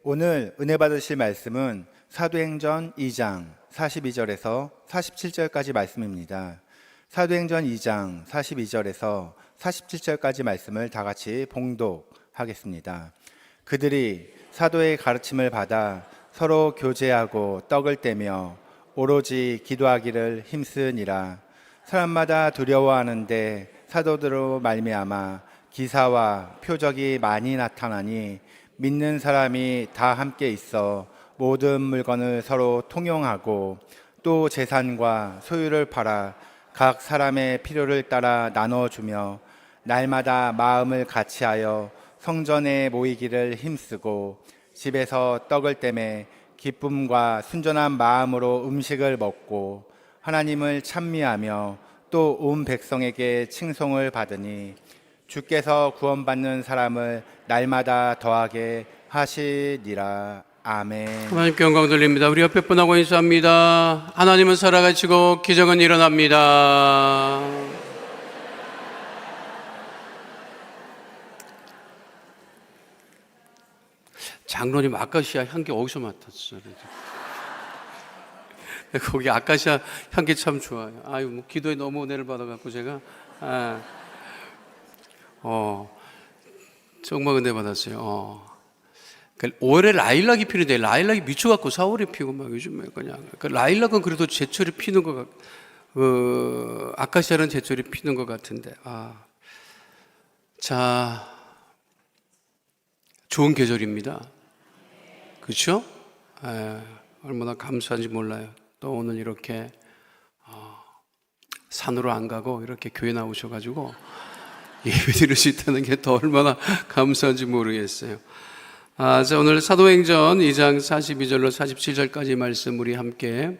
오늘 은혜 받으실 말씀은 사도행전 2장 42절에서 47절까지 말씀입니다. 사도행전 2장 42절에서 47절까지 말씀을 다 같이 봉독하겠습니다. 그들이 사도의 가르침을 받아 서로 교제하고 떡을 떼며 오로지 기도하기를 힘쓰니라. 사람마다 두려워하는데 사도들로 말미암아 기사와 표적이 많이 나타나니 믿는 사람이 다 함께 있어 모든 물건을 서로 통용하고 또 재산과 소유를 팔아 각 사람의 필요를 따라 나눠주며 날마다 마음을 같이하여 성전에 모이기를 힘쓰고 집에서 떡을 떼매 기쁨과 순전한 마음으로 음식을 먹고 하나님을 찬미하며 또 온 백성에게 칭송을 받으니 주께서 구원받는 사람을 날마다 더하게 하시니라. 아멘. 하나님께 영광 돌립니다. 우리 옆에 분하고 인사합니다. 하나님은 살아가시고 기적은 일어납니다. 장로님 아카시아 향기 어디서 맡았어요? 거기 아카시아 향기 참 좋아요. 아유, 뭐 기도에 너무 은혜를 받아갖고 제가 정말 은혜 받았어요. 올해 라일락이 피는데 라일락이 미쳐갖고 4월에 피고 막 요즘에 그냥 라일락은 그래도 제철에 피는 것 아카시아는 제철에 피는 것 같은데 자, 좋은 계절입니다. 그렇죠? 얼마나 감사한지 몰라요. 또 오늘 이렇게 산으로 안 가고 이렇게 교회 나오셔가지고 예배 드릴 수 있다는 게 더 얼마나 감사한지 모르겠어요. 자, 오늘 사도행전 2장 42절로 47절까지 말씀 우리 함께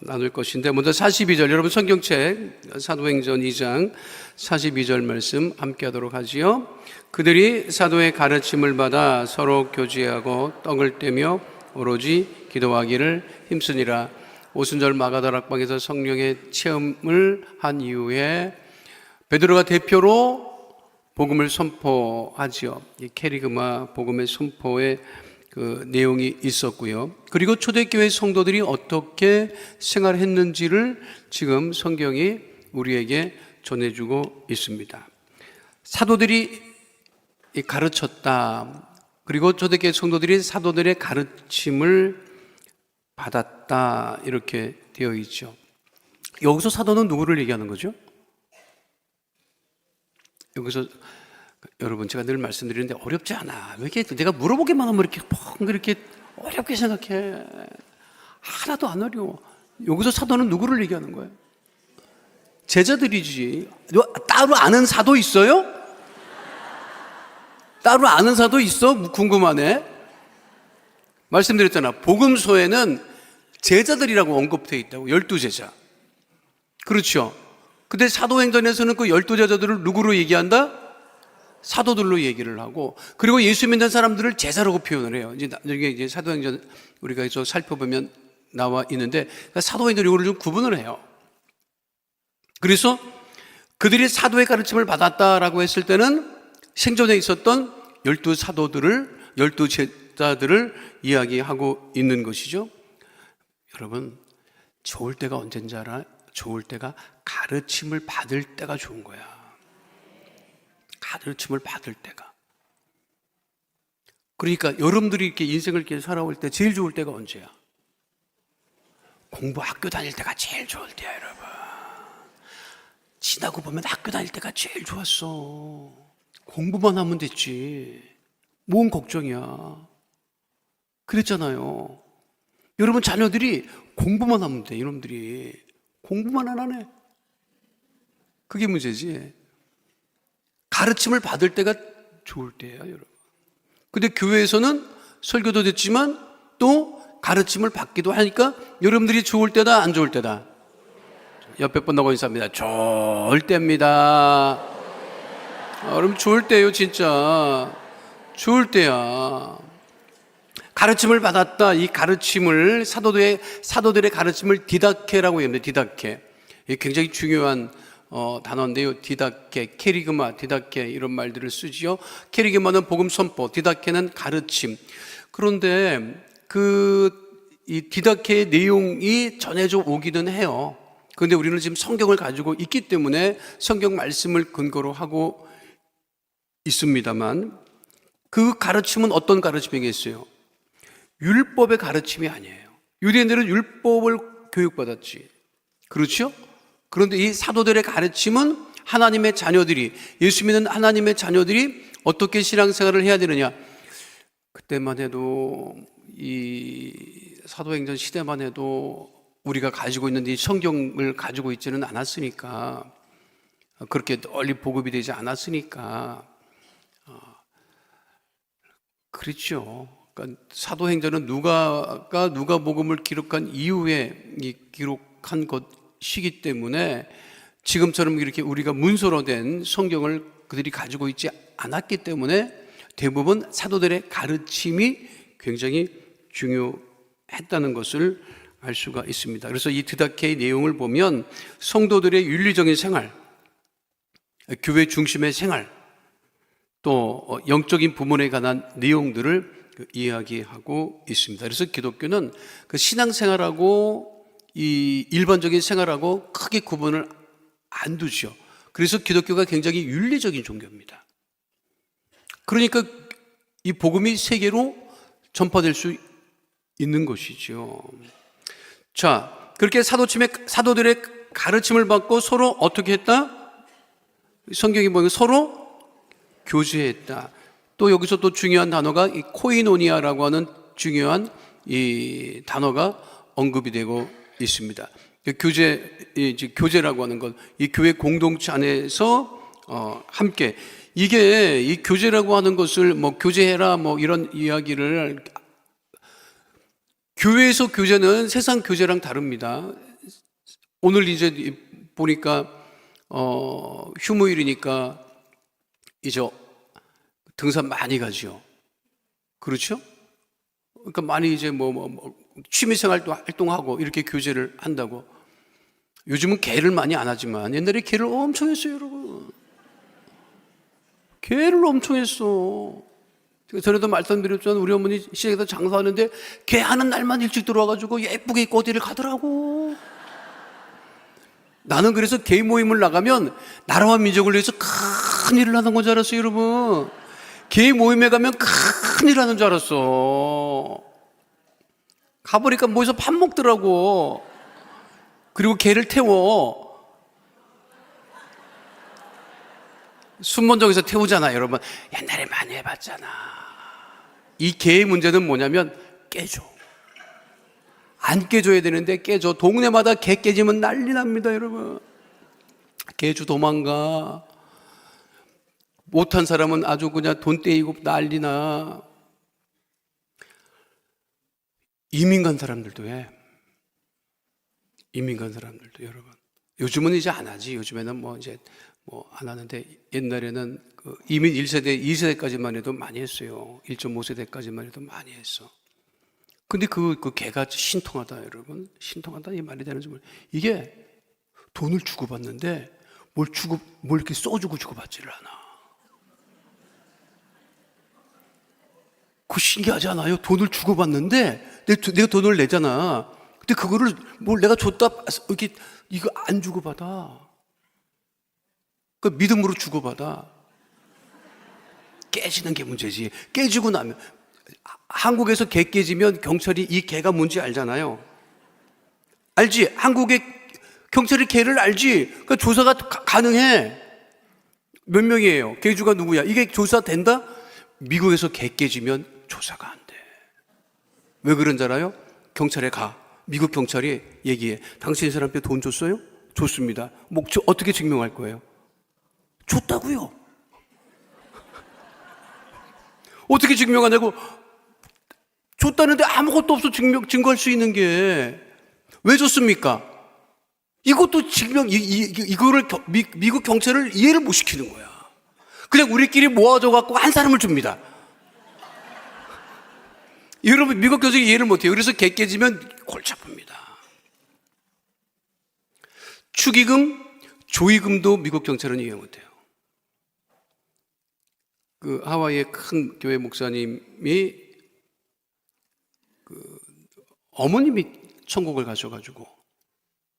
나눌 것인데, 먼저 42절, 여러분 성경책 사도행전 2장 42절 말씀 함께 하도록 하지요. 그들이 사도의 가르침을 받아 서로 교제하고 떡을 떼며 오로지 기도하기를 힘쓰니라. 오순절 마가다락방에서 성령의 체험을 한 이후에 베드로가 대표로 복음을 선포하지요. 이 케리그마 복음의 선포의 그 내용이 있었고요. 그리고 초대교회 성도들이 어떻게 생활했는지를 지금 성경이 우리에게 전해주고 있습니다. 사도들이 가르쳤다. 그리고 초대교회 성도들이 사도들의 가르침을 받았다. 이렇게 되어 있죠. 여기서 사도는 누구를 얘기하는 거죠? 여기서 여러분, 제가 늘 말씀드리는데 어렵지 않아. 왜 이렇게 내가 물어보기만 하면 이렇게 어렵게 생각해? 하나도 안 어려워. 여기서 사도는 누구를 얘기하는 거예요? 제자들이지. 따로 아는 사도 있어요? 따로 아는 사도 있어? 궁금하네. 말씀드렸잖아. 복음서에는 제자들이라고 언급되어 있다고. 12제자. 그렇죠? 근데 사도행전에서는 그 12제자들을 누구로 얘기한다? 사도들로 얘기를 하고, 그리고 예수 믿는 사람들을 제자라고 표현을 해요. 이제 사도행전 우리가 살펴보면 나와 있는데, 사도행전 이거를 좀 구분을 해요. 그래서 그들이 사도의 가르침을 받았다라고 했을 때는 생전에 있었던 12사도들을, 12제자들을 이야기하고 있는 것이죠. 여러분, 좋을 때가 언제인지 알아? 좋을 때가 가르침을 받을 때가 좋은 거야. 가르침을 받을 때가. 그러니까 여러분들이 이렇게 인생을 이렇게 살아올 때 제일 좋을 때가 언제야? 공부 학교 다닐 때가 제일 좋을 때야, 여러분. 지나고 보면 학교 다닐 때가 제일 좋았어. 공부만 하면 됐지. 뭔 걱정이야. 그랬잖아요. 여러분 자녀들이 공부만 하면 돼. 이놈들이 공부만 안 하네. 그게 문제지. 가르침을 받을 때가 좋을 때예요, 여러분. 근데 교회에서는 설교도 됐지만 또 가르침을 받기도 하니까 여러분들이 좋을 때다, 안 좋을 때다? 옆에 분하고 인사합니다. 좋을 때입니다. 여러분 좋을 때예요, 진짜. 좋을 때야. 가르침을 받았다. 이 가르침을 사도들의 가르침을 디다케라고 합니다. 디다케. 이게 굉장히 중요한 단어인데요. 디다케, 케리그마, 디다케 이런 말들을 쓰지요. 케리그마는 복음 선포, 디다케는 가르침. 그런데 이 디다케의 내용이 전해져 오기는 해요. 그런데 우리는 지금 성경을 가지고 있기 때문에 성경 말씀을 근거로 하고 있습니다만, 그 가르침은 어떤 가르침이겠어요? 율법의 가르침이 아니에요. 유대인들은 율법을 교육받았지. 그렇죠? 그런데 이 사도들의 가르침은 하나님의 자녀들이, 예수 믿는 하나님의 자녀들이 어떻게 신앙생활을 해야 되느냐. 그때만 해도 이 사도행전 시대만 해도 우리가 가지고 있는 이 성경을 가지고 있지는 않았으니까, 그렇게 널리 보급이 되지 않았으니까 그렇죠. 그러니까 사도행전은 누가가 누가복음을 기록한 이후에 기록한 것이기 때문에 지금처럼 이렇게 우리가 문서로 된 성경을 그들이 가지고 있지 않았기 때문에 대부분 사도들의 가르침이 굉장히 중요했다는 것을 알 수가 있습니다. 그래서 이 디다케의 내용을 보면 성도들의 윤리적인 생활, 교회 중심의 생활, 또 영적인 부분에 관한 내용들을 이야기하고 있습니다. 그래서 기독교는 그 신앙생활하고 이 일반적인 생활하고 크게 구분을 안 두죠. 그래서 기독교가 굉장히 윤리적인 종교입니다. 그러니까 이 복음이 세계로 전파될 수 있는 것이죠. 자, 그렇게 사도들의 가르침을 받고 서로 어떻게 했다? 성경이 보면 서로 교제했다. 또 여기서 또 중요한 단어가 이 코이노니아라고 하는 중요한 이 단어가 언급이 되고 있습니다. 교제라고 하는 것, 이 교회 공동체 안에서 함께, 이게 이 교제라고 하는 것을 뭐 교제해라 뭐 이런 이야기를, 교회에서 교제는 세상 교제랑 다릅니다. 오늘 이제 보니까 휴무일이니까 이제 등산 많이 가죠. 그렇죠? 그러니까 많이 이제 취미생활도 활동하고 이렇게 교제를 한다고. 요즘은 개를 많이 안 하지만 옛날에 개를 엄청 했어요, 여러분. 개를 엄청 했어. 전에도 말씀드렸지만 우리 어머니 시장에서 장사하는데 개 하는 날만 일찍 들어와가지고 예쁘게 입고 어디를 가더라고. 나는 그래서 개 모임을 나가면 나라와 민족을 위해서 큰 일을 하는 건 줄 알았어요, 여러분. 개 모임에 가면 큰 일 하는 줄 알았어. 가보니까 모여서 밥 먹더라고. 그리고 개를 태워. 순번정에서 태우잖아요, 여러분. 옛날에 많이 해봤잖아. 이 개의 문제는 뭐냐면 깨져. 안 깨줘야 되는데 깨져. 동네마다 개 깨지면 난리 납니다, 여러분. 개주 도망가. 못한 사람은 아주 그냥 돈 떼이고 난리나. 이민 간 사람들도 해. 이민 간 사람들도, 여러분. 요즘은 이제 안 하지. 요즘에는 안 하는데 옛날에는 이민 1세대, 2세대까지만 해도 많이 했어요. 1.5세대까지만 해도 많이 했어. 근데 그 개가 신통하다, 여러분. 신통하다, 이 말이 되는지 모르겠어요. 이게 돈을 주고받는데 뭘 이렇게 써주고 주고받지를 않아. 그거 신기하지 않아요? 돈을 주고받는데 내가 돈을 내잖아. 근데 그거를 뭘 내가 줬다, 이거 안 주고받아. 그 믿음으로 주고받아. 깨지는 게 문제지. 깨지고 나면, 한국에서 개 깨지면 경찰이 이 개가 뭔지 알잖아요. 알지? 한국의 경찰이 개를 알지? 그러니까 조사가 가능해. 몇 명이에요? 개주가 누구야? 이게 조사된다? 미국에서 개 깨지면 조사가 안 돼. 왜 그런 줄 알아요? 경찰에 가. 미국 경찰이 얘기해. 당신 이 사람한테 돈 줬어요? 줬습니다. 어떻게 증명할 거예요? 줬다고요. 어떻게 증명하냐고. 줬다는데 아무것도 없어. 증거할 수 있는 게. 왜 줬습니까? 이것도 이거를 미국 경찰을 이해를 못 시키는 거야. 그냥 우리끼리 모아줘 갖고 한 사람을 줍니다. 여러분, 미국 경찰이 이해를 못 해요. 그래서 개 깨지면 골치 아픕니다. 축의금, 조의금도 미국 경찰은 이해 못 해요. 그 하와이의 큰 교회 목사님이 어머님이 천국을 가셔가지고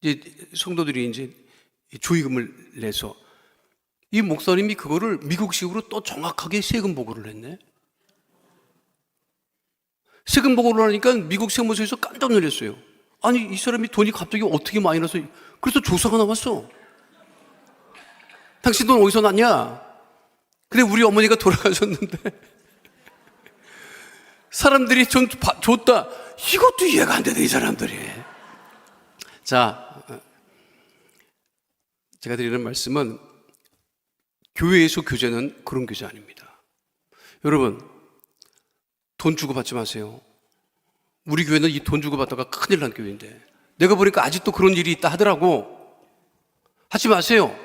이제 성도들이 이제 조의금을 내서 이 목사님이 그거를 미국식으로 또 정확하게 세금 보고를 했네. 세금 보고를 하니까 미국 세무서에서 깜짝 놀랐어요. 아니, 이 사람이 돈이 갑자기 어떻게 많이 나서, 그래서 조사가 나왔어. 당신 돈 어디서 났냐? 근데 우리 어머니가 돌아가셨는데 사람들이 좀 줬다. 이것도 이해가 안 되네, 이 사람들이. 자, 제가 드리는 말씀은 교회에서 교제는 그런 교제 아닙니다. 여러분, 돈 주고 받지 마세요. 우리 교회는 이 돈 주고 받다가 큰일 난 교회인데, 내가 보니까 아직도 그런 일이 있다 하더라고. 하지 마세요.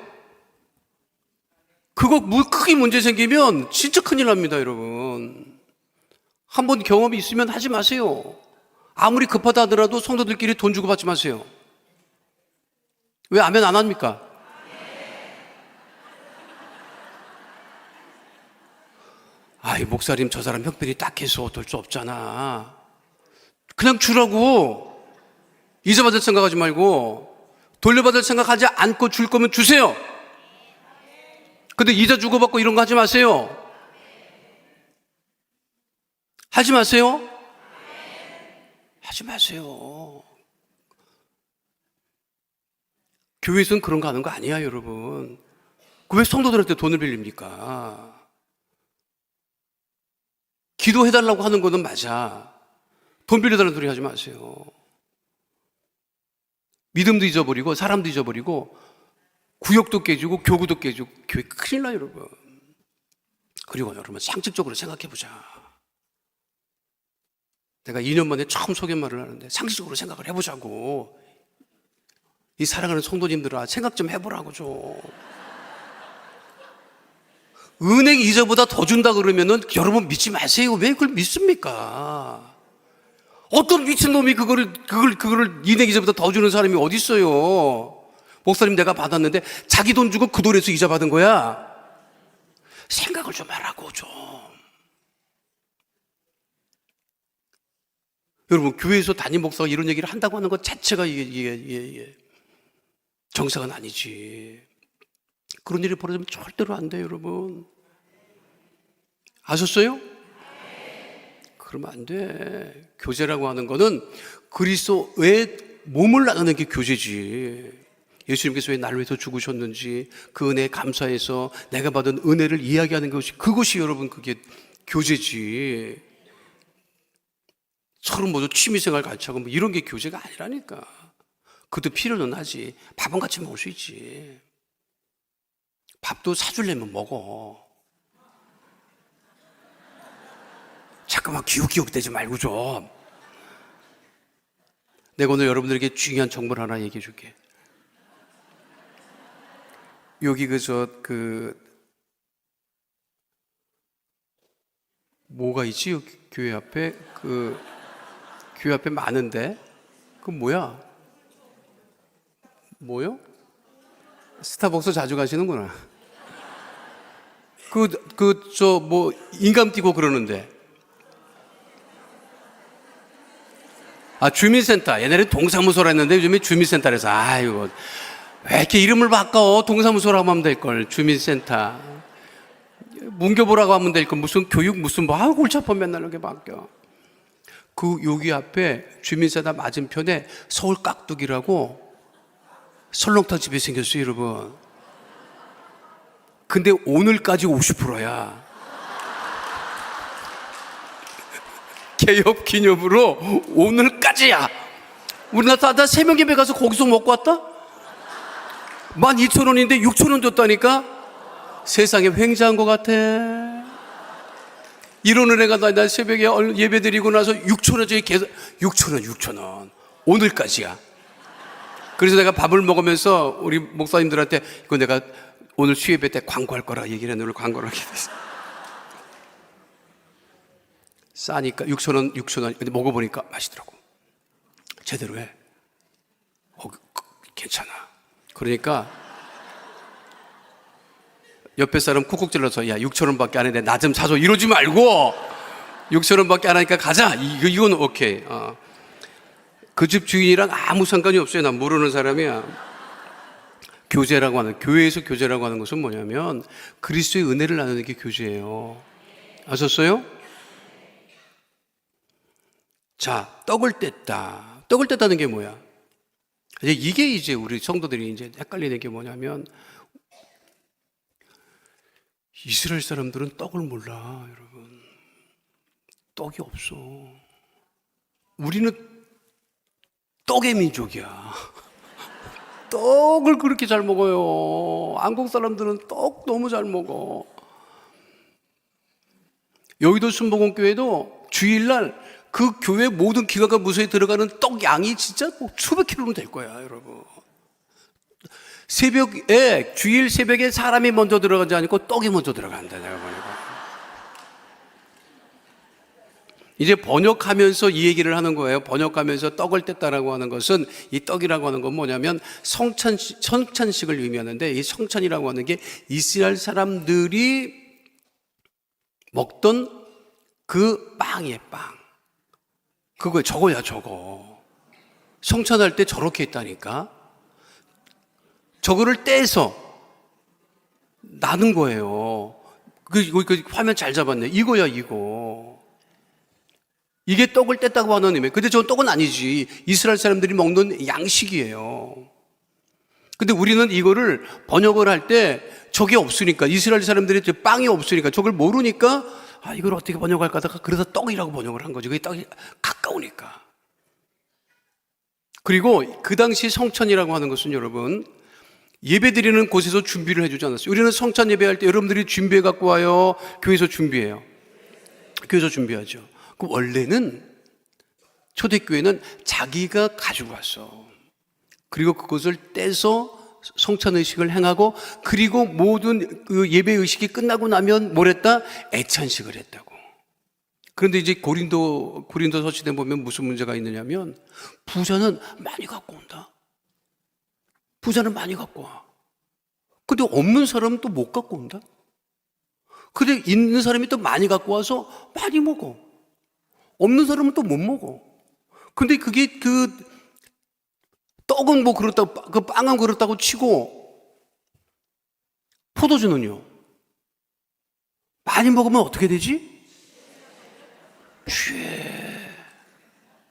그거 크게 문제 생기면 진짜 큰일 납니다, 여러분. 한번 경험이 있으면 하지 마세요. 아무리 급하다 하더라도 성도들끼리 돈 주고 받지 마세요. 왜 아멘 안 합니까? 아이, 목사님, 저 사람 형편이 딱해서 어쩔 수 없잖아. 그냥 주라고. 이자 받을 생각하지 말고, 돌려받을 생각하지 않고 줄 거면 주세요. 근데 이자 주고받고 이런 거 하지 마세요. 하지 마세요. 하지 마세요. 교회에서는 그런 거 하는 거 아니야, 여러분. 왜 성도들한테 돈을 빌립니까? 기도해달라고 하는 거는 맞아. 돈 빌려달라는 소리 하지 마세요. 믿음도 잊어버리고 사람도 잊어버리고 구역도 깨지고 교구도 깨지고 교회 큰일 나요, 여러분. 그리고 여러분, 상식적으로 생각해보자. 내가 2년 만에 처음 소개말을 하는데 상식적으로 생각을 해보자고. 이 사랑하는 성도님들아, 생각 좀 해보라고 좀. 은행 이자보다 더 준다 그러면은 여러분 믿지 마세요. 왜 그걸 믿습니까? 어떤 미친놈이 그거를 은행 이자보다 더 주는 사람이 어디 있어요? 목사님, 내가 받았는데 자기 돈 주고 그 돈에서 이자 받은 거야. 생각을 좀 하라고 좀. 여러분, 교회에서 담임 목사가 이런 얘기를 한다고 하는 것 자체가 이게 정상은 아니지. 그런 일이 벌어지면 절대로 안 돼요, 여러분. 아셨어요? 그러면 안 돼. 교제라고 하는 거는 그리스도의 몸을 나누는 게 교제지. 예수님께서 왜 나를 위해서 죽으셨는지 그 은혜에 감사해서 내가 받은 은혜를 이야기하는 것이, 그것이 여러분 그게 교제지. 서로 모두 취미생활 같이 하고 뭐 이런 게 교제가 아니라니까. 그것도 필요는 하지. 밥은 같이 먹을 수 있지. 밥도 사주려면 먹어. 잠깐만 기웃기웃대지 말고 좀. 내가 오늘 여러분들에게 중요한 정보를 하나 얘기해 줄게. 여기 뭐가 있지? 여기 교회 앞에 교회 앞에 많은데 뭐야? 뭐요? 스타벅스 자주 가시는구나. 인감 띄고 그러는데. 주민센터. 옛날에 동사무소라 했는데 요즘에 주민센터라서, 아이고, 왜 이렇게 이름을 바꿔? 동사무소라고 하면 될걸. 주민센터. 문교보라고 하면 될걸. 무슨 교육, 골치 아파 맨날 이렇게 바뀌어. 여기 앞에 주민센터 맞은편에 서울 깍두기라고 설렁탕 집이 생겼어요, 여러분. 근데 오늘까지 50%야. 개업 기념으로 오늘까지야. 우리나라 다 3명 집에 가서 거기서 먹고 왔다? 12,000원인데 6,000원 줬다니까? 세상에 횡재한 것 같아. 이런 은혜가 나 새벽에 예배 드리고 나서 6,000원짜리 계속 6,000원 오늘까지야. 그래서 내가 밥을 먹으면서 우리 목사님들한테 이거 내가 오늘 수예배 때 광고할 거라 얘기를 했는데 오늘 광고를 하게 됐어. 싸니까 6,000원. 근데 먹어보니까 맛있더라고. 제대로 해. 괜찮아. 그러니까 옆에 사람 쿡쿡 찔러서, 야, 6,000원밖에 안 했는데 나 좀 사줘. 이러지 말고 6,000원밖에 안 하니까 가자. 이건 오케이. 그 집 주인이랑 아무 상관이 없어요. 난 모르는 사람이야. 교제라고 하는, 교회에서 교제라고 하는 것은 뭐냐면 그리스도의 은혜를 나누는 게 교제예요. 아셨어요? 자, 떡을 뗐다. 떡을 뗐다는 게 뭐야? 이게 이제 우리 성도들이 이제 헷갈리는 게 뭐냐면, 이스라엘 사람들은 떡을 몰라, 여러분. 떡이 없어. 우리는 떡의 민족이야. 떡을 그렇게 잘 먹어요. 한국 사람들은 떡 너무 잘 먹어. 여의도 순복음교회도 주일날 그 교회 모든 기관과 무소에 들어가는 떡 양이 진짜 뭐 수백 킬로는 될 거야, 여러분. 새벽에, 주일 새벽에 사람이 먼저 들어가지 않고 떡이 먼저 들어간다, 내가 보니까. 이제 번역하면서 이 얘기를 하는 거예요. 번역하면서 떡을 뗐다라고 하는 것은, 이 떡이라고 하는 건 뭐냐면 성찬식을 의미하는데, 이 성찬이라고 하는 게 이스라엘 사람들이 먹던 그 빵이에요, 빵. 그거 저거야, 저거. 성찬할 때 저렇게 했다니까. 저거를 떼서 나눈 거예요. 그 화면 잘 잡았네. 이거야, 이거. 이게 떡을 뗐다고 하는 의미. 근데 저 떡은 아니지. 이스라엘 사람들이 먹는 양식이에요. 근데 우리는 이거를 번역을 할 때 저게 없으니까, 이스라엘 사람들이 빵이 없으니까, 저걸 모르니까, 아, 이걸 어떻게 번역할까 하다가 그래서 떡이라고 번역을 한 거죠. 그게 떡이 가까우니까. 그리고 그 당시 성찬이라고 하는 것은 여러분, 예배 드리는 곳에서 준비를 해주지 않았어요. 우리는 성찬 예배할 때 여러분들이 준비해 갖고 와요? 교회에서 준비해요? 교회에서 준비하죠. 그 원래는 초대교회는 자기가 가지고 왔어. 그리고 그것을 떼서 성찬 의식을 행하고, 그리고 모든 그 예배 의식이 끝나고 나면 뭘 했다? 애찬식을 했다고. 그런데 이제 고린도 서신에 보면 무슨 문제가 있느냐면, 부자는 많이 갖고 온다. 부자는 많이 갖고 와. 근데 없는 사람은 또 못 갖고 온다. 근데 있는 사람이 또 많이 갖고 와서 많이 먹어. 없는 사람은 또 못 먹어. 근데 그게 떡은 뭐 그렇다고, 그 빵은 그렇다고 치고, 포도주는요? 많이 먹으면 어떻게 되지? 취해.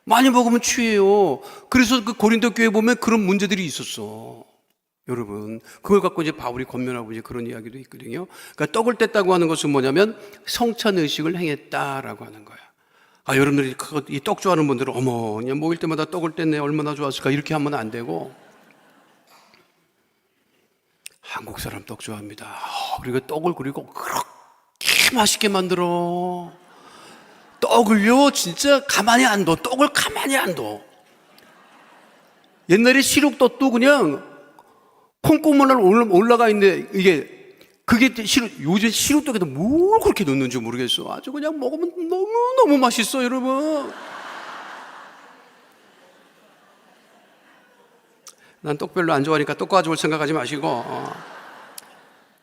많이 먹으면 취해요. 그래서 그 고린도 교회에 보면 그런 문제들이 있었어. 여러분, 그걸 갖고 이제 바울이 권면하고 이제 그런 이야기도 있거든요. 그러니까 떡을 뗐다고 하는 것은 뭐냐면 성찬 의식을 행했다라고 하는 거야. 아, 여러분들이 이 떡 좋아하는 분들은 어머, 그냥 먹을 때마다 떡을 뗐네, 얼마나 좋았을까, 이렇게 하면 안 되고. 한국 사람 떡 좋아합니다. 그리고 떡을 그리고 그렇게 맛있게 만들어. 떡을요, 진짜 가만히 안 둬. 떡을 가만히 안 둬. 옛날에 시룩떡도 그냥 콩고물 올라가 있는데, 그게 요즘 시루떡에도 뭘 그렇게 넣는지 모르겠어. 아주 그냥 먹으면 너무너무 맛있어, 여러분. 난 떡 별로 안 좋아하니까 떡 가져올 생각하지 마시고.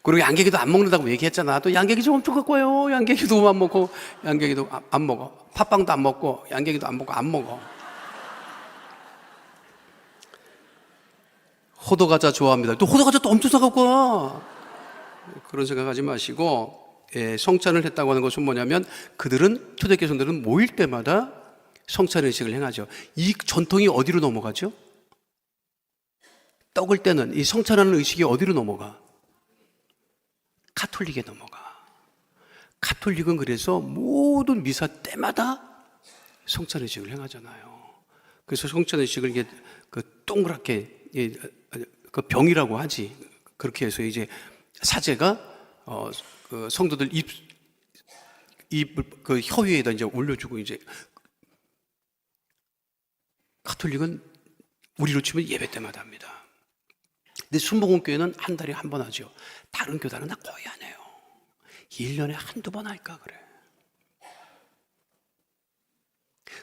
그리고 양갱이도 안 먹는다고 얘기했잖아. 또 양갱이 좀 엄청 갖고 와요. 양갱이도 안 먹고, 양갱이도 안 먹어. 팥빵도 안 먹고, 양갱이도 안 먹고, 안 먹어. 호두과자 좋아합니다. 또 호두과자 또 엄청 사갖고 와. 그런 생각하지 마시고, 성찬을 했다고 하는 것은 뭐냐면, 그들은, 초대교회 성도들은 모일 때마다 성찬 의식을 행하죠. 이 전통이 어디로 넘어가죠? 떡을 떼는 이 성찬하는 의식이 어디로 넘어가? 가톨릭에 넘어가. 가톨릭은 그래서 모든 미사 때마다 성찬 의식을 행하잖아요. 그래서 성찬 의식을 이게 그 동그랗게, 그 병이라고 하지. 그렇게 해서 이제 사제가 그 성도들 그 혀 위에다 이제 올려주고, 이제 가톨릭은 우리로 치면 예배 때마다 합니다. 근데 순복음교회는 한 달에 한 번 하죠. 다른 교단은 거의 안 해요. 1년에 한두 번 할까 그래.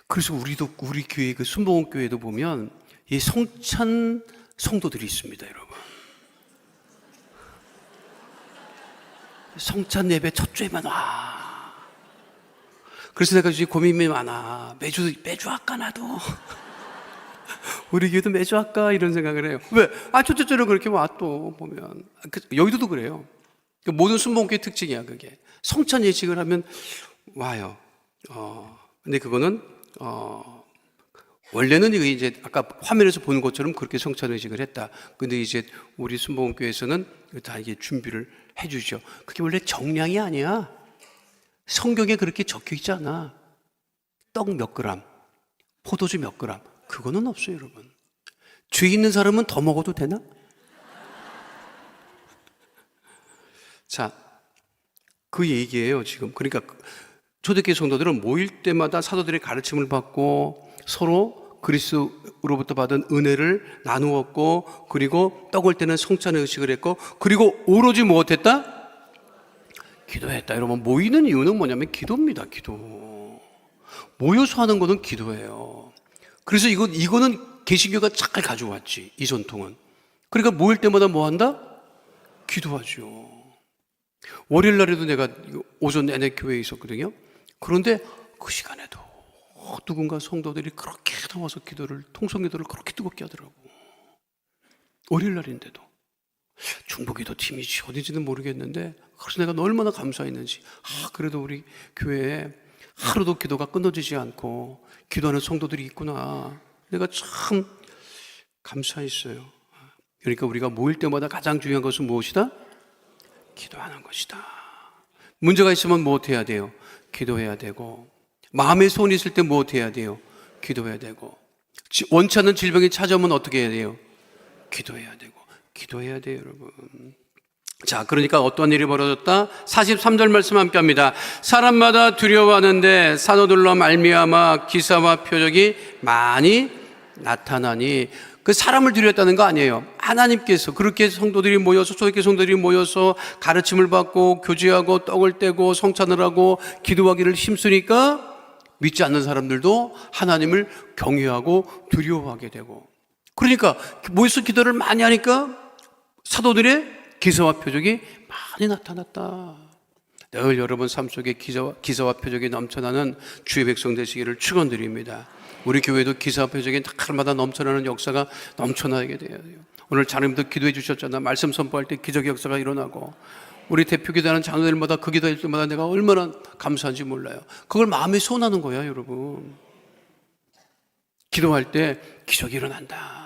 그래서 우리 교회 그 순복음교회도 보면 이 성찬 성도들이 있습니다, 여러분. 성찬 예배 첫 주에만 와. 그래서 내가 지금 고민이 많아. 매주 할까 나도. 우리 교회도 매주 할까? 이런 생각을 해요. 왜? 저쪽저쪽 그렇게 와, 또 보면. 여의도도 그래요. 모든 순복음교회 특징이야, 그게. 성찬 예식을 하면 와요. 근데 그거는, 원래는 이제 아까 화면에서 보는 것처럼 그렇게 성찬 예식을 했다. 근데 이제 우리 순복음교회에서는 다 이게 준비를 해주죠. 그게 원래 정량이 아니야. 성경에 그렇게 적혀 있지 않아. 떡 몇 그램, 포도주 몇 그램. 그거는 없어요, 여러분. 죄 있는 사람은 더 먹어도 되나? 자, 그 얘기예요, 지금. 그러니까 초대교회 성도들은 모일 때마다 사도들의 가르침을 받고 서로 그리스도로부터 받은 은혜를 나누었고, 그리고 떡을 때는 성찬의 의식을 했고, 그리고 오로지 무엇했다? 기도했다. 여러분, 모이는 이유는 뭐냐면 기도입니다, 기도. 모여서 하는 거는 기도예요. 그래서 이거는 개신교가 잘 가져왔지, 이 전통은. 그러니까 모일 때마다 뭐 한다? 기도하죠. 월요일 날에도 내가 오전 내내 교회에 있었거든요. 그런데 그 시간에도 누군가 성도들이 그렇게 나와서 통성기도를 그렇게 뜨겁게 하더라고. 월요일 날인데도. 중보기도 팀이지 어딘지는 모르겠는데, 그래서 내가 얼마나 감사했는지. 그래도 우리 교회에 하루도 기도가 끊어지지 않고 기도하는 성도들이 있구나. 내가 참 감사했어요. 그러니까 우리가 모일 때마다 가장 중요한 것은 무엇이다? 기도하는 것이다. 문제가 있으면 무엇 해야 돼요? 기도해야 되고, 마음에 소원이 있을 때 무엇 해야 돼요? 기도해야 되고, 원치 않는 질병이 찾아오면 어떻게 해야 돼요? 기도해야 되고, 기도해야 돼요, 여러분. 자, 그러니까 어떤 일이 벌어졌다? 43절 말씀 함께 합니다. 사람마다 두려워하는데 사도들로 말미암아 기사와 표적이 많이 나타나니. 그 사람을 두려웠다는 거 아니에요. 하나님께서 그렇게 성도들이 모여서, 초대교회 성도들이 모여서 가르침을 받고 교제하고 떡을 떼고 성찬을 하고 기도하기를 힘쓰니까 믿지 않는 사람들도 하나님을 경외하고 두려워하게 되고, 그러니까 모여서 기도를 많이 하니까 사도들의 기사와 표적이 많이 나타났다. 늘 여러분 삶 속에 기사와 표적이 넘쳐나는 주의 백성 되시기를 축원드립니다. 우리 교회도 기사와 표적이 날마다 넘쳐나는 역사가 넘쳐나게 돼야 돼요. 오늘 자녀님들 기도해 주셨잖아. 말씀 선포할 때 기적의 역사가 일어나고, 우리 대표 기도하는 장로들마다 그 기도할 때마다 내가 얼마나 감사한지 몰라요. 그걸 마음에 소원하는 거야, 여러분. 기도할 때 기적이 일어난다.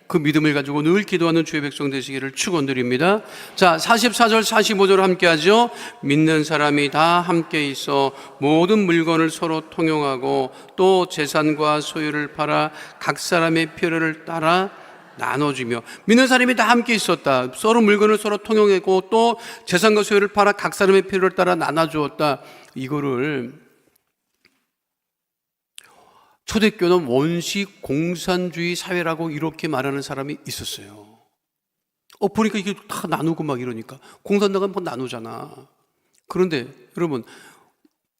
그 믿음을 가지고 늘 기도하는 주의 백성 되시기를 축원드립니다. 자, 44절 45절 함께 하죠. 믿는 사람이 다 함께 있어 모든 물건을 서로 통용하고 또 재산과 소유를 팔아 각 사람의 필요를 따라 나눠주며. 믿는 사람이 다 함께 있었다. 서로 물건을 서로 통용했고 또 재산과 소유를 팔아 각 사람의 필요를 따라 나눠주었다. 이거를 초대교는 원시 공산주의 사회라고 이렇게 말하는 사람이 있었어요. 보니까 이게 다 나누고 막 이러니까. 공산당은 뭐 나누잖아. 그런데 여러분,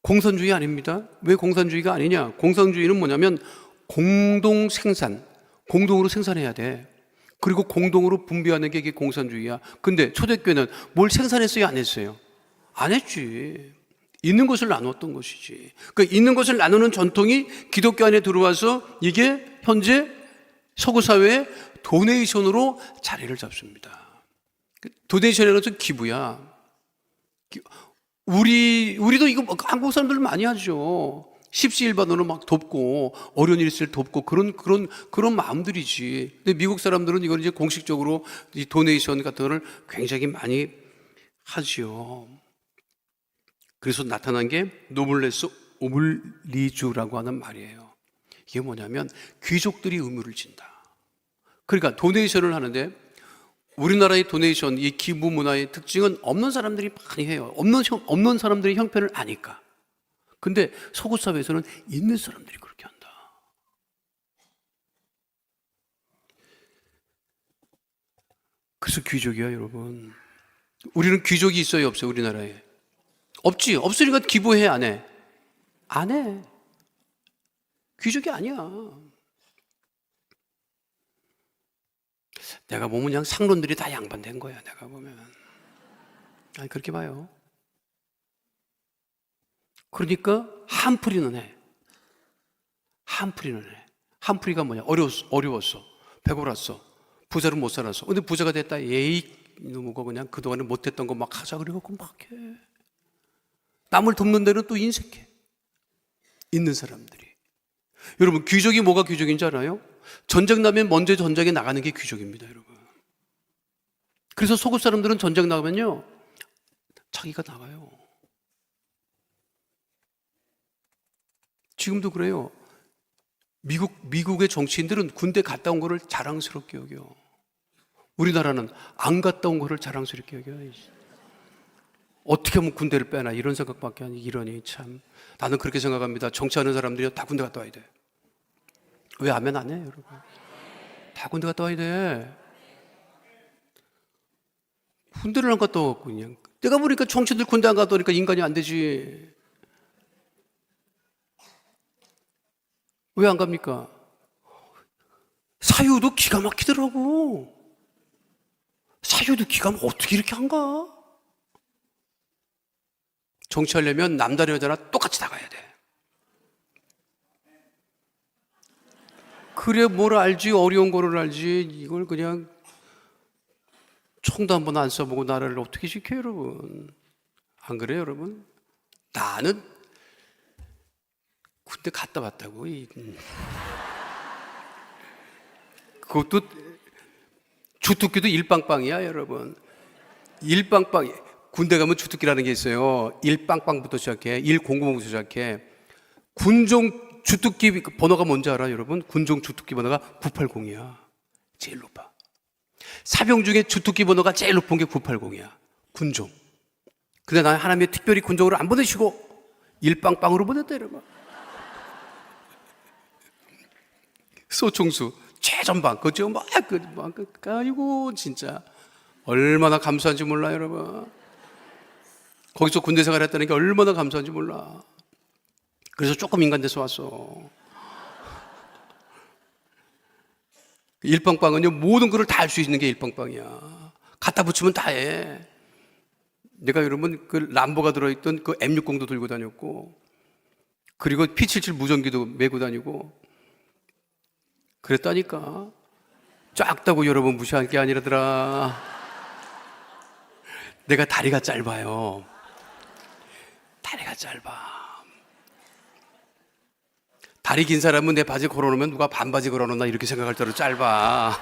공산주의 아닙니다. 왜 공산주의가 아니냐? 공산주의는 뭐냐면 공동 생산, 공동으로 생산해야 돼. 그리고 공동으로 분배하는 게 이게 공산주의야. 근데 초대교회는 뭘 생산했어요, 안 했어요? 안 했지. 있는 것을 나누었던 것이지. 그 있는 것을 나누는 전통이 기독교 안에 들어와서 이게 현재 서구 사회의 도네이션으로 자리를 잡습니다. 도네이션이라는 것은 기부야. 우리도 이거 한국 사람들 많이 하죠. 십시일반으로 막 돕고 어려운 일 있을 때 돕고 그런 마음들이지. 근데 미국 사람들은 이걸 이제 공식적으로 이 도네이션 같은 거를 굉장히 많이 하지요. 그래서 나타난 게 노블레스 오블리주라고 하는 말이에요. 이게 뭐냐면 귀족들이 의무를 진다. 그러니까 도네이션을 하는데, 우리나라의 도네이션, 이 기부 문화의 특징은 없는 사람들이 많이 해요. 없는 사람들의 형편을 아니까. 근데 서구 사회에서는 있는 사람들이 그렇게 한다. 그래서 귀족이야, 여러분. 우리는 귀족이 있어요, 없어요, 우리나라에? 없지. 없으니까 기부해, 안 해? 안 해. 귀족이 아니야. 내가 보면 그냥 상론들이 다 양반된 거야, 내가 보면. 아니, 그렇게 봐요. 그러니까 한풀이는 해. 한풀이는 해. 한풀이가 뭐냐? 어려웠어. 배고팠어. 부자로 못 살았어. 근데 부자가 됐다. 에이, 이놈의 그냥 그동안에 못했던 거 막 하자 그래갖고 막 해. 남을 돕는 데는 또 인색해. 있는 사람들이. 여러분, 귀족이 뭐가 귀족인 줄 알아요? 전쟁 나면 먼저 전쟁에 나가는 게 귀족입니다, 여러분. 그래서 속옷 사람들은 전쟁 나가면요, 자기가 나가요. 지금도 그래요. 미국의 정치인들은 군대 갔다 온 거를 자랑스럽게 여겨. 우리나라는 안 갔다 온 거를 자랑스럽게 여겨. 어떻게 하면 군대를 빼나 이런 생각밖에 안 이러니 참. 나는 그렇게 생각합니다. 정치하는 사람들이 다 군대 갔다 와야 돼. 왜 아멘 안 해요, 여러분? 다 군대 갔다 와야 돼. 군대를 안 갔다 와갖고 그냥. 내가 보니까 정치인들 군대 안 갔다 오니까 인간이 안 되지. 왜 안 갑니까? 사유도 기가 막히더라고. 사유도 기가 막히고 어떻게 이렇게 안 가? 정치하려면 남다른 여자나 똑같이 나가야 돼. 그래 뭘 알지, 어려운 거를 알지. 이걸 그냥 총도 한 번 안 써보고 나라를 어떻게 지켜요, 여러분? 안 그래요, 여러분? 나는 군대 갔다 왔다고. 그것도 주특기도 일빵빵이야, 여러분. 일빵빵. 군대 가면 주특기라는 게 있어요. 일빵빵부터 시작해. 100부터 시작해. 군종 주특기 번호가 뭔지 알아요, 여러분? 군종 주특기 번호가 980이야. 제일 높아. 사병 중에 주특기 번호가 제일 높은 게 980이야. 군종. 근데 나 하나님이 특별히 군종으로 안 보내시고 일빵빵으로 보냈다, 여러분. 소총수 최전방 그죠? 아이고 진짜 얼마나 감사한지 몰라, 여러분. 거기서 군대 생활했다는 게 얼마나 감사한지 몰라. 그래서 조금 인간돼서 왔어. 일빵빵은요, 모든 것을 다 할 수 있는 게 일빵빵이야. 갖다 붙이면 다 해. 내가 여러분 그 람보가 들어있던 그 M60도 들고 다녔고, 그리고 P77 무전기도 메고 다니고 그랬다니까. 작다고 여러분 무시할 게 아니라더라. 내가 다리가 짧아요. 다리가 짧아. 다리 긴 사람은 내 바지 걸어놓으면 누가 반바지 걸어놓나 이렇게 생각할 때로 짧아.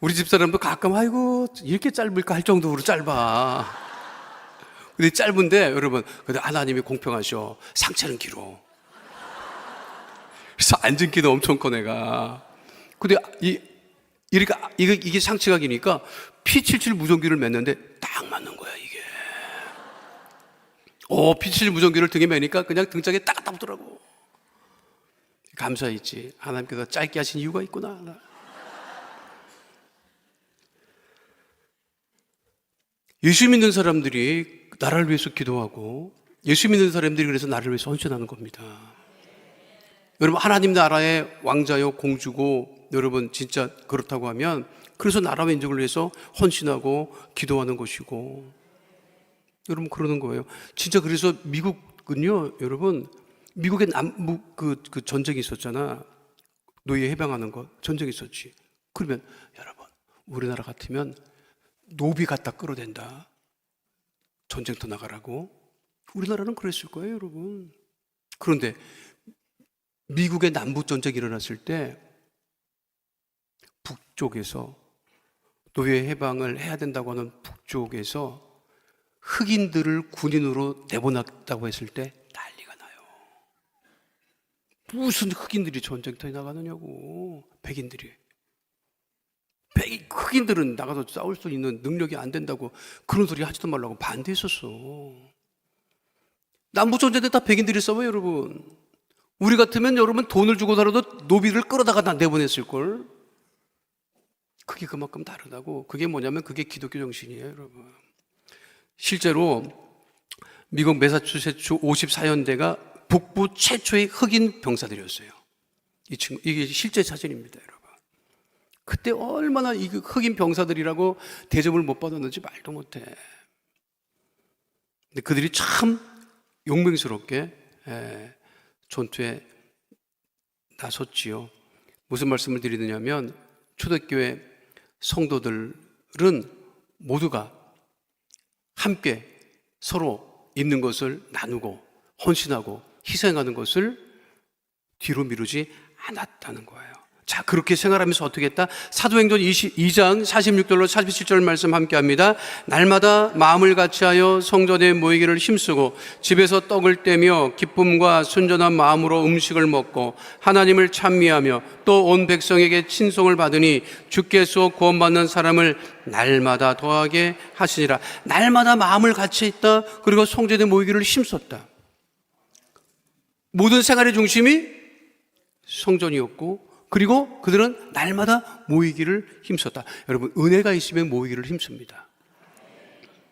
우리 집 사람도 가끔 아이고 이렇게 짧을까 할 정도로 짧아. 근데 짧은데 여러분, 근데 하나님이 공평하셔. 상체는 길어. 그래서 앉은 키도 엄청 커 내가. 근데 이게 상체가 기니까 P77 무전기를 맸는데 딱 맞는 거야 이게. P77 무전기를 등에 매니까 그냥 등짝에 딱 붙더라고. 감사했지. 하나님께서 짧게 하신 이유가 있구나. 예수 믿는 사람들이 나라를 위해서 기도하고, 예수 믿는 사람들이 그래서 나라를 위해서 헌신하는 겁니다. 여러분, 하나님 나라의 왕자요 공주고, 여러분 진짜 그렇다고 하면 그래서 나라 민족을 위해서 헌신하고 기도하는 것이고, 여러분 그러는 거예요. 진짜 그래서 미국은요, 여러분 미국에 그 전쟁이 있었잖아. 노예 해방하는 거 전쟁이 있었지. 그러면 여러분 우리나라 같으면 노비 갖다 끌어댄다. 전쟁터 나가라고. 우리나라는 그랬을 거예요, 여러분. 그런데 미국의 남북 전쟁이 일어났을 때 북쪽에서 노예 해방을 해야 된다고 하는 북쪽에서 흑인들을 군인으로 내보냈다고 했을 때 난리가 나요. 무슨 흑인들이 전쟁터에 나가느냐고. 백인들이. 흑인들은 나가서 싸울 수 있는 능력이 안 된다고 그런 소리 하지도 말라고 반대했었어. 남북전쟁 때 다 백인들이 싸워요, 여러분. 우리 같으면 여러분 돈을 주고서라도 노비를 끌어다가 내보냈을걸. 그게 그만큼 다르다고. 그게 뭐냐면 그게 기독교 정신이에요, 여러분. 실제로 미국 매사추세츠 54연대가 북부 최초의 흑인 병사들이었어요. 이게 실제 사진입니다, 여러분. 그때 얼마나 이 흑인 병사들이라고 대접을 못 받았는지 말도 못해. 근데 그들이 참 용맹스럽게 전투에 나섰지요. 무슨 말씀을 드리느냐면 초대교회 성도들은 모두가 함께 서로 있는 것을 나누고 헌신하고 희생하는 것을 뒤로 미루지 않았다는 거예요. 자, 그렇게 생활하면서 어떻게 했다? 사도행전 22장 46절로 47절 말씀 함께 합니다. 날마다 마음을 같이하여 성전에 모이기를 힘쓰고 집에서 떡을 떼며 기쁨과 순전한 마음으로 음식을 먹고 하나님을 찬미하며 또 온 백성에게 친송을 받으니 주께서 구원받는 사람을 날마다 더하게 하시니라. 날마다 마음을 같이 했다. 그리고 성전에 모이기를 힘썼다. 모든 생활의 중심이 성전이었고, 그리고 그들은 날마다 모이기를 힘썼다. 여러분, 은혜가 있으면 모이기를 힘씁니다.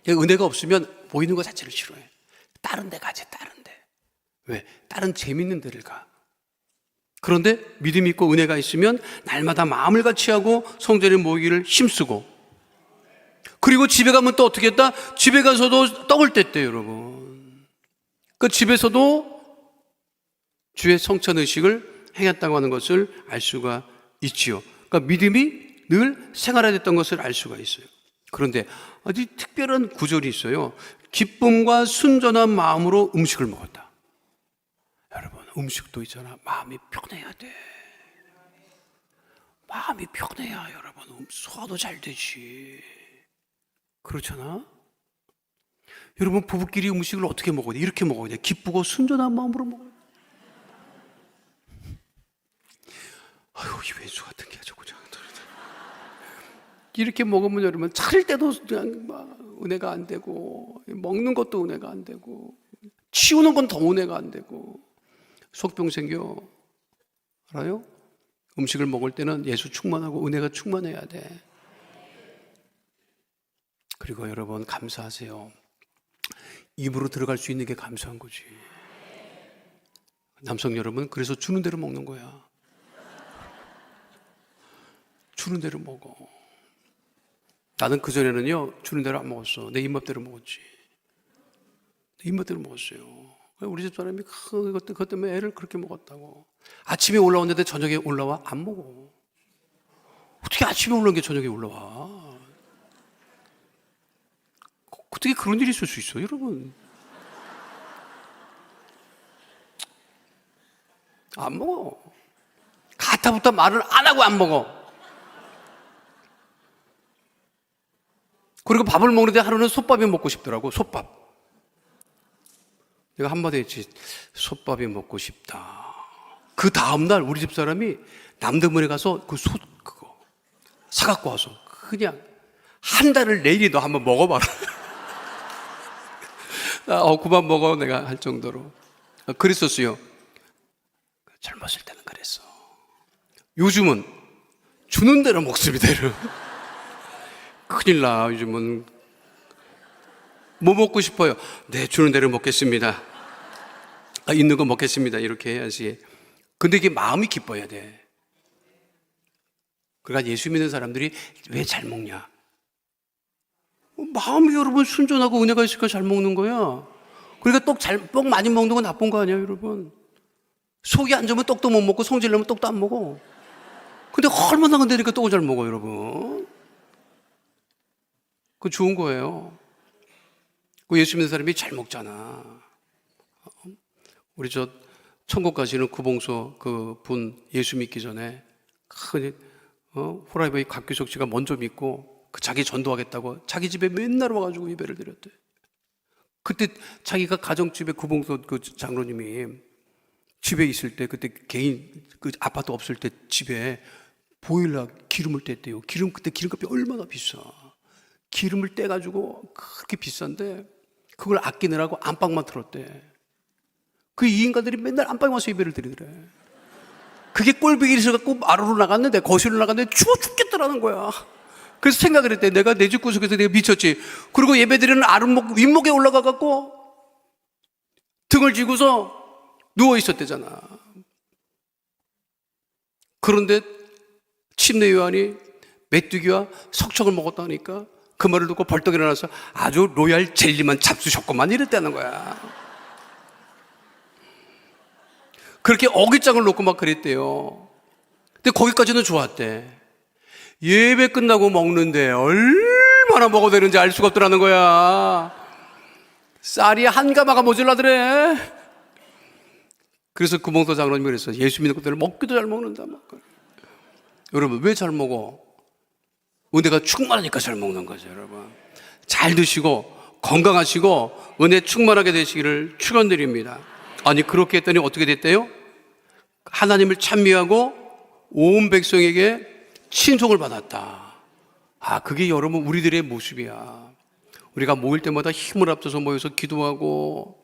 은혜가 없으면 모이는 것 자체를 싫어해. 다른 데 가지, 다른 데. 왜? 다른 재밌는 데를 가. 그런데 믿음이 있고 은혜가 있으면 날마다 마음을 같이 하고 성전에 모이기를 힘쓰고, 그리고 집에 가면 또 어떻게 했다? 집에 가서도 떡을 뗐대요, 여러분. 그 집에서도 주의 성찬 의식을 행했다고 하는 것을 알 수가 있지요. 그러니까 믿음이 늘 생활화됐던 것을 알 수가 있어요. 그런데 아주 특별한 구절이 있어요. 기쁨과 순전한 마음으로 음식을 먹었다. 여러분, 음식도 있잖아. 마음이 편해야 돼. 마음이 편해야 여러분 소화도 잘 되지. 그렇잖아. 여러분, 부부끼리 음식을 어떻게 먹어야 돼? 이렇게 먹어야 돼. 기쁘고 순전한 마음으로 먹어야 돼. 아유, 이 왼수 같은 게 아주 그냥 이렇게 먹으면 여러분 차릴 때도 그냥 막 은혜가 안 되고, 먹는 것도 은혜가 안 되고, 치우는 건 더 은혜가 안 되고, 속병 생겨. 알아요? 음식을 먹을 때는 예수 충만하고 은혜가 충만해야 돼. 그리고 여러분, 감사하세요. 입으로 들어갈 수 있는 게 감사한 거지. 남성 여러분, 그래서 주는 대로 먹는 거야. 주는 대로 먹어. 나는 그전에는요, 주는 대로 안 먹었어. 내 입맛대로 먹었지. 내 입맛대로 먹었어요. 우리 집 사람이 그것 때문에 애를 그렇게 먹었다고. 아침에 올라오는데 저녁에 올라와? 안 먹어. 어떻게 아침에 올라온 게 저녁에 올라와? 어떻게 그런 일이 있을 수 있어요, 여러분? 안 먹어. 가타부터 말을 안 하고 안 먹어. 그리고 밥을 먹는데 하루는 솥밥이 먹고 싶더라고. 솥밥. 내가 한마디 했지. 솥밥이 먹고 싶다. 그 다음날 우리 집 사람이 남대문에 가서 그 솥 그거 사갖고 와서 그냥 한 달을 내일이 너 한번 먹어봐라. 그만 먹어 내가 할 정도로. 그랬었어요. 젊었을 때는 그랬어. 요즘은 주는 대로 먹습니다. 큰일 나. 요즘은 뭐 먹고 싶어요? 네, 주는 대로 먹겠습니다. 있는 거 먹겠습니다. 이렇게 해야지. 근데 이게 마음이 기뻐야 돼. 그러니까 예수 믿는 사람들이 왜 잘 먹냐? 마음이 여러분 순전하고 은혜가 있으니까 잘 먹는 거야. 그러니까 떡 많이 먹는 건 나쁜 거 아니야, 여러분? 속이 안 좋으면 떡도 못 먹고 성질 내면 떡도 안 먹어. 근데 얼마나 근데니까 떡을 잘 먹어, 여러분. 그거 좋은 거예요. 그 예수 믿는 사람이 잘 먹잖아. 우리 천국 가시는 구봉서 그 분 예수 믿기 전에 호라이바이 곽규석 씨가 먼저 믿고 자기 전도하겠다고 자기 집에 맨날 와가지고 예배를 드렸대. 그때 자기가 가정집에 구봉서 그 장로님이 집에 있을 때 그때 개인 그 아파트 없을 때 집에 보일러 기름을 뗐대요. 그때 기름값이 얼마나 비싸. 기름을 떼가지고 그렇게 비싼데 그걸 아끼느라고 안방만 틀었대. 그 이 인간들이 맨날 안방에 와서 예배를 드리더래. 그게 꼴보기 싫어갖고 마루로 나갔는데 거실로 나갔는데 추워 죽겠더라는 거야. 그래서 생각을 했대. 내가 내 집 구석에서 내가 미쳤지. 그리고 예배 드리는 아랫목 윗목에 올라가갖고 등을 쥐고서 누워 있었대잖아. 그런데 침례 요한이 메뚜기와 석청을 먹었다니까 그 말을 듣고 벌떡 일어나서 아주 로얄 젤리만 잡수셨구만 이랬다는 거야. 그렇게 어깃장을 놓고 막 그랬대요. 근데 거기까지는 좋았대. 예배 끝나고 먹는데 얼마나 먹어도 되는지 알 수가 없더라는 거야. 쌀이 한 가마가 모자라더래. 그래서 구봉도 장로님이 그랬어요. 예수 믿는 것들은 먹기도 잘 먹는다. 막. 여러분, 왜 잘 먹어? 은혜가 충만하니까 잘 먹는 거죠, 여러분. 잘 드시고 건강하시고 은혜 충만하게 되시기를 축원드립니다. 아니, 그렇게 했더니 어떻게 됐대요? 하나님을 찬미하고 온 백성에게 칭송을 받았다. 아, 그게 여러분 우리들의 모습이야. 우리가 모일 때마다 힘을 합쳐서 모여서 기도하고,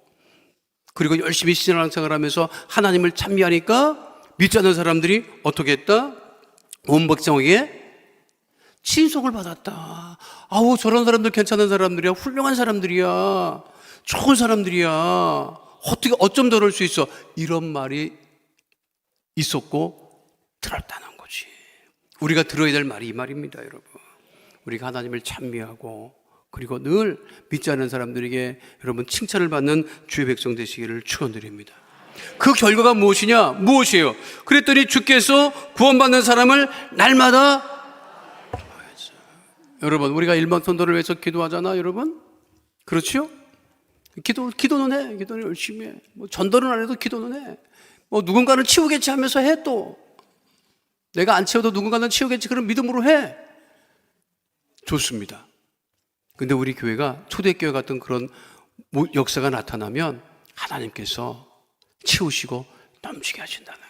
그리고 열심히 신앙생활을 하면서 하나님을 찬미하니까 믿지 않는 사람들이 어떻게 했다? 온 백성에게 칭송을 받았다. 아우, 저런 사람들 괜찮은 사람들이야. 훌륭한 사람들이야. 좋은 사람들이야. 어떻게 어쩜 저럴 수 있어? 이런 말이 있었고 들었다는 거지. 우리가 들어야 될 말이 이 말입니다, 여러분. 우리가 하나님을 찬미하고, 그리고 늘 믿지 않는 사람들에게 여러분 칭찬을 받는 주의 백성 되시기를 축원드립니다. 그 결과가 무엇이냐? 무엇이에요? 그랬더니 주께서 구원받는 사람을 날마다, 여러분, 우리가 일반 성도를 위해서 기도하잖아, 여러분. 그렇죠? 기도는 해. 기도는 열심히 해. 뭐 전도는 안 해도 기도는 해. 뭐 누군가는 치우겠지 하면서 해. 또 내가 안 치워도 누군가는 치우겠지, 그런 믿음으로 해. 좋습니다. 근데 우리 교회가 초대교회 같은 그런 역사가 나타나면 하나님께서 치우시고 넘치게 하신다는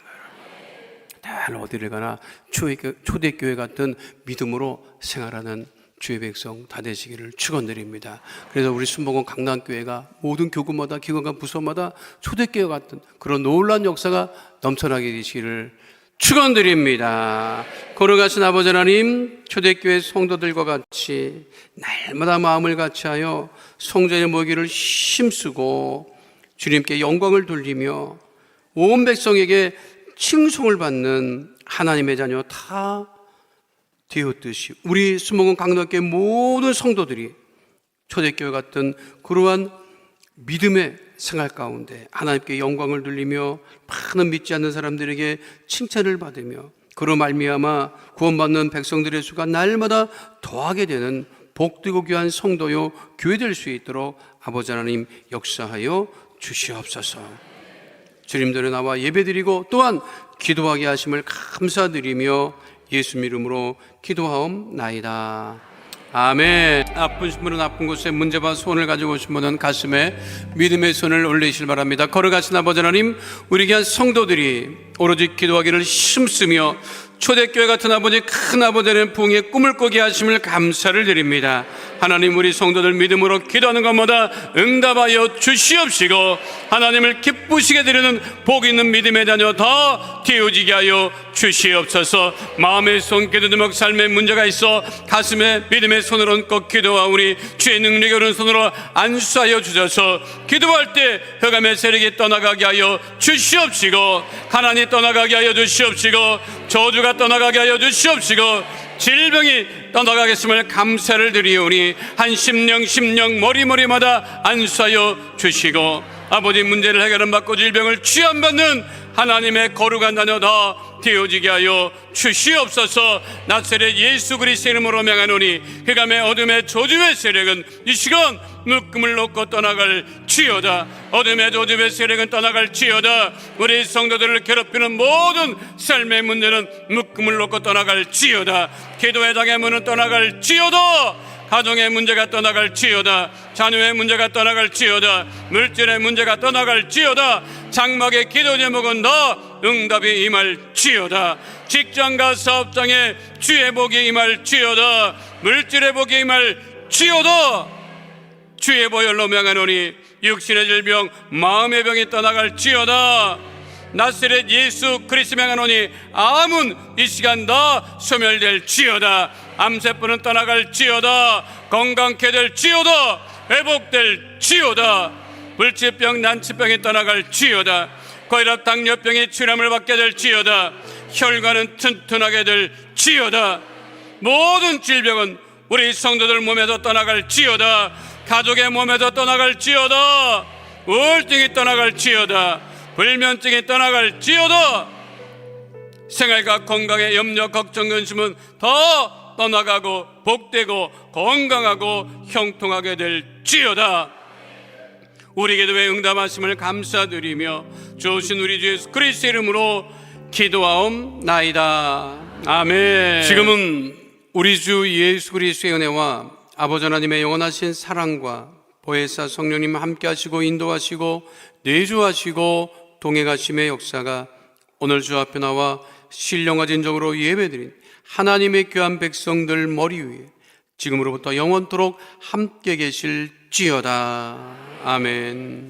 거예요. 늘 어디를 가나 초대교회 같은 믿음으로 생활하는 주의 백성 다 되시기를 축원드립니다. 그래서 우리 순복음 강남교회가 모든 교구마다, 기관과 부서마다 초대교회 같은 그런 놀라운 역사가 넘쳐나게 되시기를 축원드립니다. 거룩하신 아버지 하나님, 초대교회 성도들과 같이 날마다 마음을 같이하여 성전에 모이기를 힘쓰고 주님께 영광을 돌리며 온 백성에게 칭송을 받는 하나님의 자녀 다 되었듯이 우리 순복음 강남교회 모든 성도들이 초대교회 같은 그러한 믿음의 생활 가운데 하나님께 영광을 돌리며 많은 믿지 않는 사람들에게 칭찬을 받으며 그로 말미암아 구원받는 백성들의 수가 날마다 더하게 되는 복되고 귀한 성도요 교회 될 수 있도록 아버지 하나님 역사하여 주시옵소서. 주님들은 나와 예배드리고 또한 기도하게 하심을 감사드리며 예수 이름으로 기도하옵나이다. 아멘. 아프신 분은 아픈 곳에 문제와 소원을 가지고 오신 분은 가슴에 믿음의 손을 올리시길 바랍니다. 걸어가신 아버지 하나님, 우리 귀한 성도들이 오로지 기도하기를 힘쓰며 초대교회 같은 아버지, 큰 아버지는 부흥의 꿈을 꾸게 하심을 감사를 드립니다. 하나님, 우리 성도들 믿음으로 기도하는 것마다 응답하여 주시옵시고 하나님을 기쁘시게 드리는 복 있는 믿음의 자녀 더 되어지게 하여 주시옵소서. 마음의 손, 기도 제목, 삶의 문제가 있어 가슴에 믿음의 손을 얹고 기도하오니 주의 능력의 오른손으로 안수하여 주셔서 기도할 때 흑암의 세력이 떠나가게 하여 주시옵시고 가난이 떠나가게 하여 주시옵시고 저주가 떠나가게 하여 주시옵시고 질병이 떠나가겠음을 감사를 드리오니 한 심령 머리마다 안수하여 주시고 아버지 문제를 해결은 받고 질병을 취함받는 하나님의 거룩한 자녀다 되어지게 하여 주시옵소서. 나사렛 예수 그리스도의 이름으로 명하노니 흑암의 어둠의 저주의 세력은 이 시간 묶음을 놓고 떠나갈 지어다. 어둠의 저주의 세력은 떠나갈 지어다. 우리 성도들을 괴롭히는 모든 삶의 문제는 묶음을 놓고 떠나갈 지어다. 기도의 장애물은 떠나갈 지어다. 가정의 문제가 떠나갈 지어다. 자녀의 문제가 떠나갈 지어다. 물질의 문제가 떠나갈 지어다. 장막의 기도 제목은 너 응답이 임할 지어다. 직장과 사업장에 주의 복이 임할 지어다. 물질의 복이 임할 지어다. 주의 보혈로 명하노니 육신의 질병 마음의 병이 떠나갈 지어다. 나사렛 예수 그리스도 명하노니 암은 이 시간 다 소멸될 지어다. 암세포는 떠나갈 지어다. 건강케 될 지어다. 회복될 지어다. 불치병 난치병이 떠나갈 지어다. 고혈압 당뇨병이 치료를 받게 될 지어다. 혈관은 튼튼하게 될 지어다. 모든 질병은 우리 성도들 몸에서 떠나갈 지어다. 가족의 몸에서 떠나갈 지어다. 우울증이 떠나갈 지어다. 불면증이 떠나갈지어다. 생활과 건강에 염려, 걱정, 근심은 더 떠나가고 복되고 건강하고 형통하게 될지어다. 우리 기도에 응답하심을 감사드리며 주신 우리 주 예수 그리스도의 이름으로 기도하옵나이다. 아멘. 지금은 우리 주 예수 그리스도의 은혜와 아버지 하나님의 영원하신 사랑과 보혜사 성령님 함께 하시고 인도하시고 내주하시고 동행하심의 역사가 오늘 주 앞에 나와 신령과 진정으로 예배드린 하나님의 귀한 백성들 머리 위에 지금으로부터 영원토록 함께 계실지어다. 아멘.